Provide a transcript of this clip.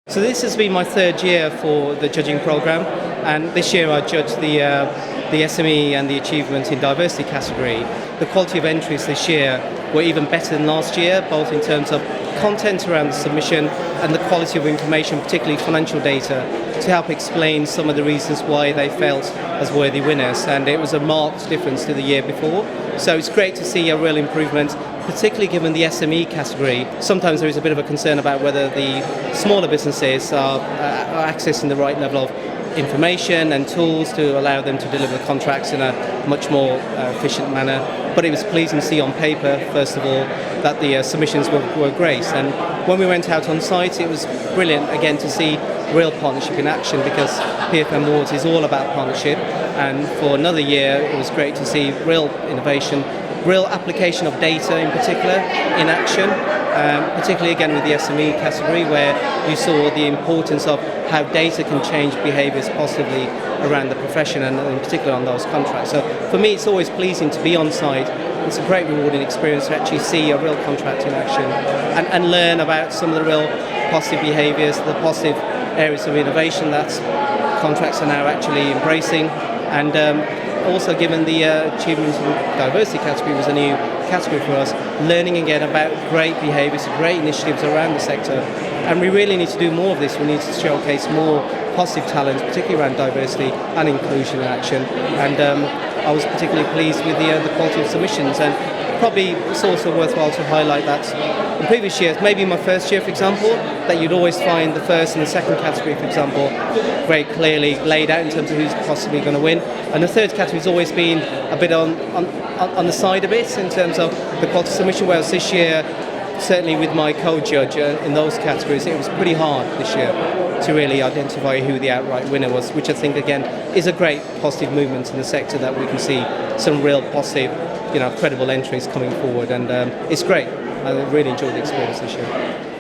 So this has been my third year for the judging programme, and this year I judged the SME and the achievements in diversity category. The quality of entries this year were even better than last year, both in terms of content around the submission and the quality of information, particularly financial data, to help explain some of the reasons why they felt as worthy winners. And it was a marked difference to the year before. So it's great to see a real improvement, particularly given the SME category. Sometimes there is a bit of a concern about whether the smaller businesses are accessing the right level of information and tools to allow them to deliver the contracts in a much more efficient manner. But it was pleasing to see on paper, first of all, that the submissions were great. And when we went out on site, it was brilliant again to see real partnership in action, because PFM Awards is all about partnership. And for another year, it was great to see real innovation, real application of data in particular in action, particularly again with the SME category, where you saw the importance of how data can change behaviours positively around the profession and in particular on those contracts. So for me, it's always pleasing to be on site. It's a great rewarding experience to actually see a real contract in action and learn about some of the real positive behaviours, the positive areas of innovation that contracts are now actually embracing. And also, given the achievements in diversity category was a new category for us, learning again about great behaviours, great initiatives around the sector. And we really need to do more of this. We need to showcase more positive talent, particularly around diversity and inclusion in action. And I was particularly pleased with the quality of submissions. And probably it's also worthwhile to highlight that in previous years, maybe my first year, for example, that you'd always find the first and the second category, for example, very clearly laid out in terms of who's possibly going to win. And the third category has always been a bit on the side a bit in terms of the quality of submission, whereas this year, certainly with my co-judge in those categories, it was pretty hard this year to really identify who the outright winner was, which I think again is a great positive movement in the sector, that we can see some real positive, credible entries coming forward, and it's great. I really enjoyed the experience this year.